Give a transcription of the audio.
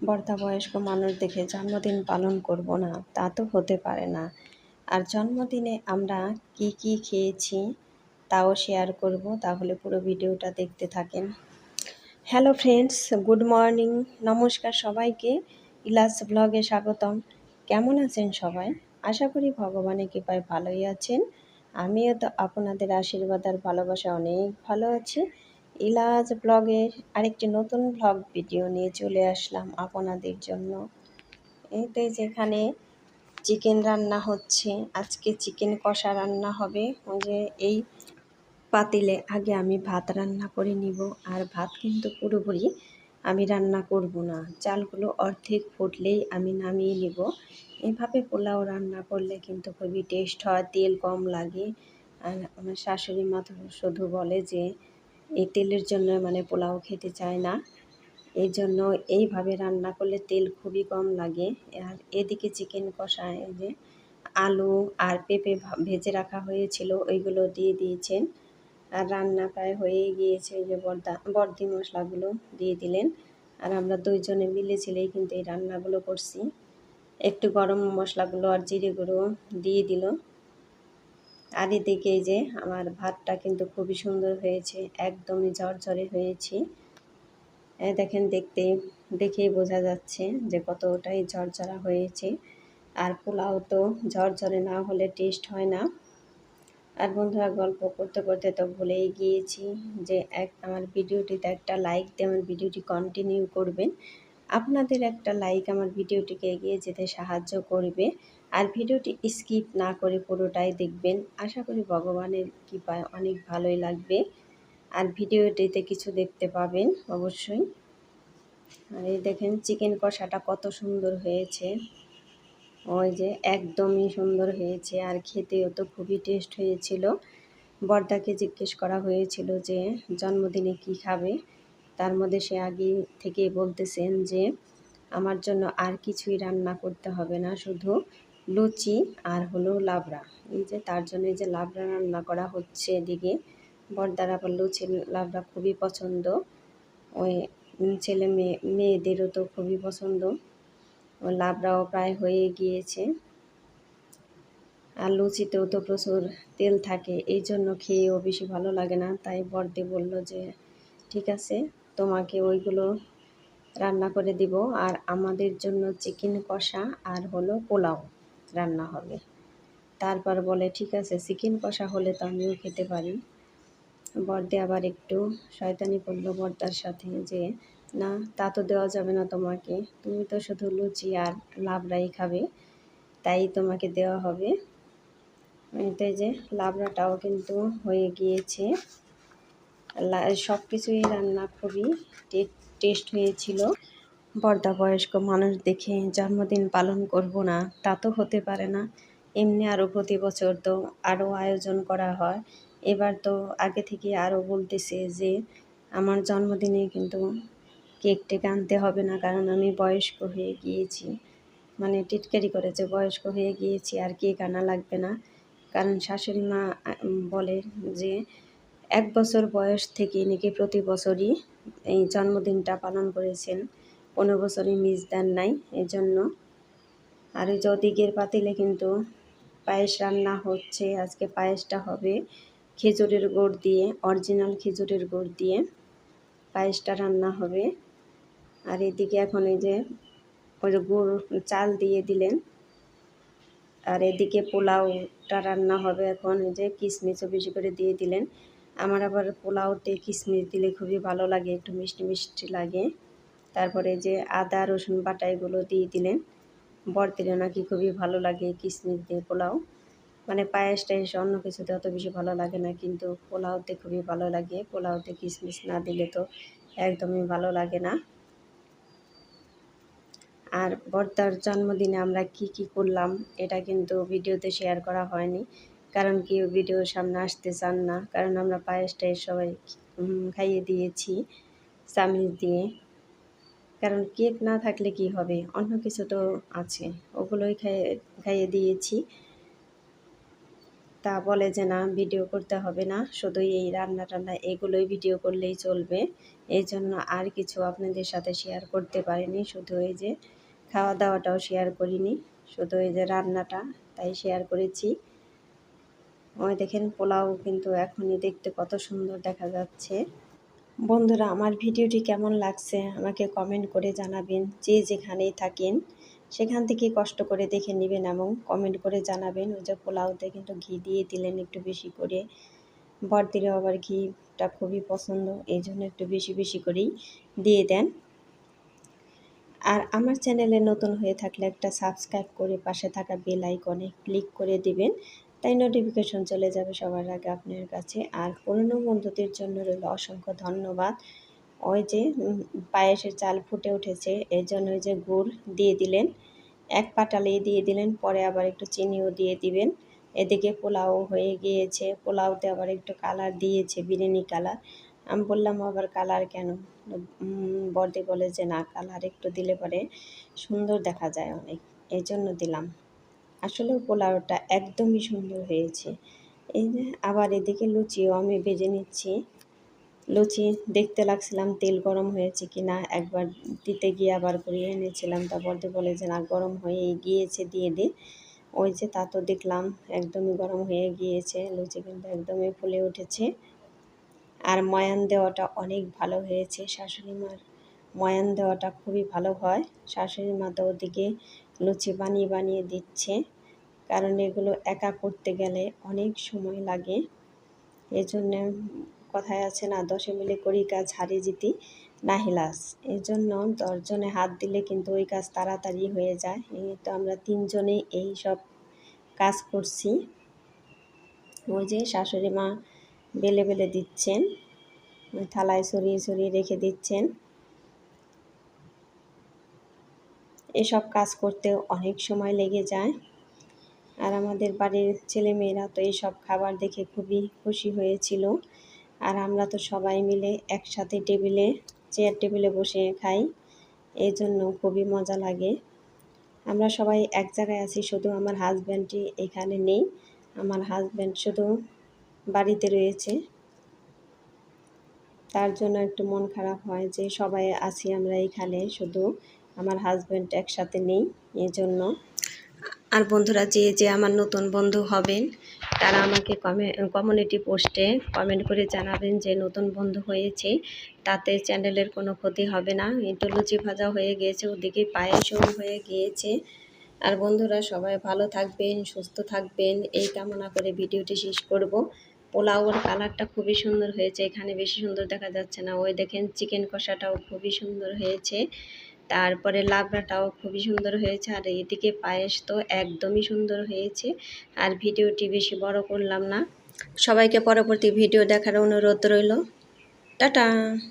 বর্ধা বয়স্ক মানুষ দেখে জন্মদিন পালন করব না, তা তো হতে পারে না। আর জন্মদিনে আমরা কি কি খেয়েছি তাও শেয়ার করব, তাহলে পুরো ভিডিওটা দেখতে থাকেন। হ্যালো ফ্রেন্ডস, গুড মর্নিং, নমস্কার সবাইকে। ইলাস ব্লগে স্বাগতম। কেমন আছেন সবাই? আশা করি ভগবানের কৃপায় ভালোই আছেন। আমিও তো আপনাদের আশীর্বাদ আর ভালোবাসা অনেক ভালো আছি। ইলাস ব্লগের আরেকটি নতুন ব্লগ ভিডিও নিয়ে চলে আসলাম আপনাদের জন্য। এই যেখানে চিকেন রান্না হচ্ছে, আজকে চিকেন কষা রান্না হবে। ওই যে এই পাতিলে আগে আমি ভাত রান্না করে নিব। আর ভাত কিন্তু পুরোপুরি আমি রান্না করব না, চালগুলো অর্ধেক ফুটলেই আমি নামিয়ে নিব। এভাবে পোলাও রান্না করলে কিন্তু খুবই টেস্ট হয়, তেল কম লাগে। আর আমার শাশুড়ি মা তো শুধু বলে যে এই তেলের জন্য পোলাও খেতে চায় না, এই জন্য এইভাবে রান্না করলে তেল খুবই কম লাগে। আর এদিকে চিকেন কষা, এই যে আলু আর পেঁপে ভেজে রাখা হয়েছিল, ওইগুলো দিয়ে দিয়েছেন। আর রান্না প্রায় হয়েই গিয়েছে। ওই যে বর্দি মশলাগুলো দিয়ে দিলেন। আর আমরা দুইজনে মিলে ছিলেই কিন্তু এই রান্নাগুলো করছি। একটু গরম মশলাগুলো আর জিরে গুঁড়ো দিয়ে দিল। আর এদিকে এই যে আমার ভাতটা কিন্তু খুবই সুন্দর হয়েছে, একদমই ঝরঝরে হয়েছে। দেখেন, দেখেই বোঝা যাচ্ছে যে কতটাই ঝরঝরা হয়েছে। আর পোলাও তো ঝরঝরে না হলে টেস্ট হয় না। আর বন্ধুরা, গল্প করতে করতে তো ভুলেই গিয়েছি যে আমার ভিডিওটিতে একটা লাইক দিয়ে আমার ভিডিওটি কন্টিনিউ করবেন। আপনাদের একটা লাইক আমার ভিডিওটিকে এগিয়ে যেতে সাহায্য করবে। আর ভিডিওটি স্কিপ না করে পুরোটাই দেখবেন। আশা করি ভগবানের কৃপায় অনেক ভালোই লাগবে। আর ভিডিওটিতে কিছু দেখতে পাবেন অবশ্যই। আর এই দেখেন চিকেন কষাটা কত সুন্দর হয়েছে। ওই যে একদমই সুন্দর হয়েছে, আর খেতেও তো খুবই টেস্ট হয়েছিল। বর্দাকে জিজ্ঞেস করা হয়েছিল যে জন্মদিনে কি খাবে, তার মধ্যে সে আগে থেকে বলতেছেন যে আমার জন্য আর কিছুই রান্না করতে হবে না, শুধু লুচি আর হলো লাবড়া। এই যে তার জন্য এই যে লাবড়া রান্না করা হচ্ছে এদিকে। বর্দার আবার লুচি লাবড়া খুবই পছন্দ। ওই ছেলে মেয়েদেরও তো খুবই পছন্দ। ওই লাবড়াও প্রায় হয়ে গিয়েছে। আর লুচিতেও তো প্রচুর তেল থাকে, এই জন্য খেয়েও বেশি ভালো লাগে না। তাই বড়দি বলল যে ঠিক আছে, তোমাকে ওইগুলো রান্না করে দিব, আর আমাদের জন্য চিকেন কষা আর হলো পোলাও রান্না হবে। তারপর বলে ঠিক আছে, চিকেন কষা হলে তো আমিও খেতে পারি। বড়দি আবার একটু শয়তানি করলো বড়দার সাথে যে না, তা তো দেওয়া যাবে না তোমাকে, তুমি তো শুধু লুচি আর লাবড়াই খাবে, তাই তোমাকে দেওয়া হবে। এটাই যে লাবড়াটাও কিন্তু হয়ে গিয়েছে। সব কিছুই রান্না খুবই টেস্ট হয়েছিল। বর্ধা বয়স্ক মানুষ দেখে জন্মদিন পালন করব না, তা তো হতে পারে না। এমনি আরও প্রতি বছর তো আরও আয়োজন করা হয়। এবার তো আগে থেকে আরও বলতেছে যে আমার জন্মদিনে কিন্তু কেক টেক আনতে হবে না, কারণ আমি বয়স্ক হয়ে গিয়েছি। টিটকারি করেছে, বয়স্ক হয়ে গিয়েছি আর কেক আনা লাগবে না। কারণ শাশুড়ি মা বলে যে 1 বছর বয়স থেকে নাকি প্রতি বছরই এই জন্মদিনটা পালন করেছেন, 15 বছরই মিস দেন নাই, এই জন্য। আর ওই ওদিকের পাতিলে কিন্তু পায়েস রান্না হচ্ছে। আজকে পায়েসটা হবে খেজুরের গুড় দিয়ে, অরিজিনাল খেজুরের গুড় দিয়ে পায়েসটা রান্না হবে। আর এদিকে এখন এই যে ওই যে গুড় চাল দিয়ে দিলেন। আর এদিকে পোলাওটা রান্না হবে এখন। এই যে কিশমিশও বেশি করে দিয়ে দিলেন। আমার আবার পোলাওতে কিশমিশ দিলে খুবই ভালো লাগে, একটু মিষ্টি মিষ্টি লাগে। তারপরে যে আদা রসুন বাটা এগুলো দিয়ে দিলেন। বড়দিরে নাকি খুবই ভালো লাগে কিশমিশ দিয়ে পোলাও। পায়েস টায়েস অন্য কিছুতে অত বেশি ভালো লাগে না, কিন্তু পোলাওতে খুবই ভালো লাগে। পোলাওতে কিশমিশ না দিলে তো একদমই ভালো লাগে না। আর বর্দার জন্মদিনে আমরা কি কি করলাম এটা কিন্তু ভিডিওতে শেয়ার করা হয়নি, কারণ কেউ ভিডিওর সামনে আসতে চান না। কারণ আমরা পায়েস টায়েস সবাই খাইয়ে দিয়েছি চামিচ দিয়ে। কারণ কেক না থাকলে কি হবে, অন্য কিছু তো আছে, ওগুলোই খাইয়ে দিয়েছি। তা বলে যে না ভিডিও করতে হবে না, শুধু এই রান্না টান্না এগুলোই ভিডিও করলেই চলবে। এই জন্য আর কিছু আপনাদের সাথে শেয়ার করতে পারিনি, শুধু এই যে খাওয়া দাওয়াটাও শেয়ার করিনি, শুধু এই যে রান্নাটা তাই শেয়ার করেছি। ওই দেখেন পোলাও কিন্তু এখনই দেখতে কত সুন্দর দেখা যাচ্ছে। বন্ধুরা, আমার ভিডিওটি কেমন লাগছে আমাকে কমেন্ট করে জানাবেন। যে যেখানেই থাকেন সেখান থেকে কষ্ট করে দেখে নেবেন এবং কমেন্ট করে জানাবেন। ওই যে পোলাওতে কিন্তু ঘি দিয়ে দিলেন একটু বেশি করে, বড়দিরও আবার ঘিটা খুবই পছন্দ, এই জন্য একটু বেশি বেশি করেই দিয়ে দেন। আর আমার চ্যানেলে নতুন হয়ে থাকলে একটা সাবস্ক্রাইব করে পাশে থাকা বেল আইকনে ক্লিক করে দিবেন, তাই নোটিফিকেশন চলে যাবে সবার আগে আপনার কাছে। আর পুরনো বন্ধুদের জন্য রইল অসংখ্য ধন্যবাদ। ওই যে পায়েসের চাল ফুটে উঠেছে, এর জন্য ওই যে গুড় দিয়ে দিলেন, এক পাটালি দিয়ে দিলেন, পরে আবার একটু চিনিও দিয়ে দিবেন। এদিকে পোলাও হয়ে গিয়েছে, পোলাওতে আবার একটু কালার দিয়েছে, বিরিয়ানি কালার। আমি বললাম আবার কালার কেন? বড়দি বলে যে না, কালার একটু দিলে পরে সুন্দর দেখা যায় অনেক, এই জন্য দিলাম। আসলে পোলাওটা একদমই সুন্দর হয়েছে। এই যে আবার এদিকে লুচিও আমি ভেজে নিচ্ছি। লুচি দেখতে লাগছিলাম তেল গরম হয়েছে কি না, একবার দিতে গিয়ে আবার ঘুরিয়ে এনেছিলাম, তা বলতে বলে যে না গরম হয়ে গিয়েছে দিয়ে দে। ওই যে তা তো দেখলাম একদমই গরম হয়ে গিয়েছে, লুচি কিন্তু একদমই ফুলে উঠেছে। আর ময়ান দেওয়াটা অনেক ভালো হয়েছে, শাশুড়ি মার ময়ান দেওয়াটা খুবই ভালো হয়। শাশুড়ি মা তো ওদিকে লুচি বানিয়ে বানিয়ে দিচ্ছে, কারণ এগুলো একা করতে গেলে অনেক সময় লাগে। এই জন্য কথায় আছে না, 10 মিলে করি কাজ হারি জিতি নাহিলাস। এই জন্য 10 জনে হাত দিলে কিন্তু ওই কাজ তাড়াতাড়ি হয়ে যায়। এই তো আমরা 3 জনেই এই সব কাজ করছি। ওই যে শাশুড়ি মা বেলে বেলে দিচ্ছেন, ওই থালায় সরিয়ে সরিয়ে রেখে দিচ্ছেন। এসব কাজ করতেও অনেক সময় লেগে যায়। আর আমাদের বাড়ির ছেলেমেয়েরা তো এইসব খাবার দেখে খুবই খুশি হয়েছিল। আর আমরা তো সবাই মিলে একসাথে চেয়ার টেবিলে বসে খাই, এই জন্য খুবই মজা লাগে। আমরা সবাই এক জায়গায় আছি, শুধু আমার হাজব্যান্ডই এখানে নেই। আমার হাজব্যান্ড শুধু বাড়িতে রয়েছে, তার জন্য একটু মন খারাপ হয় যে সবাই আছি আমরা এখানে, শুধু আমার হাজব্যান্ড একসাথে নেই, এই জন্য। আর বন্ধুরা, যে আমার নতুন বন্ধু হবেন তারা আমাকে কমিউনিটি পোস্টে কমেন্ট করে জানাবেন যে নতুন বন্ধু হয়েছে, তাতে চ্যানেলের কোনো ক্ষতি হবে না। একটু লুচি ভাজা হয়ে গিয়েছে, ওদিকে পায়েসও হয়ে গিয়েছে। আর বন্ধুরা, সবাই ভালো থাকবেন, সুস্থ থাকবেন, এই কামনা করে ভিডিওটি শেষ করব। পোলাওর কালারটা খুবই সুন্দর হয়েছে, এখানে বেশি সুন্দর দেখা যাচ্ছে না। ওই দেখেন চিকেন কষাটাও খুবই সুন্দর হয়েছে, তারপরে লাবড়াটাও খুবই সুন্দর হয়েছে। আর এদিকে পায়েস তো একদমই সুন্দর হয়েছে। আর ভিডিওটি বেশি বড় করলাম না, সবাইকে পরবর্তী ভিডিও দেখার অনুরোধ রইল। টাটা।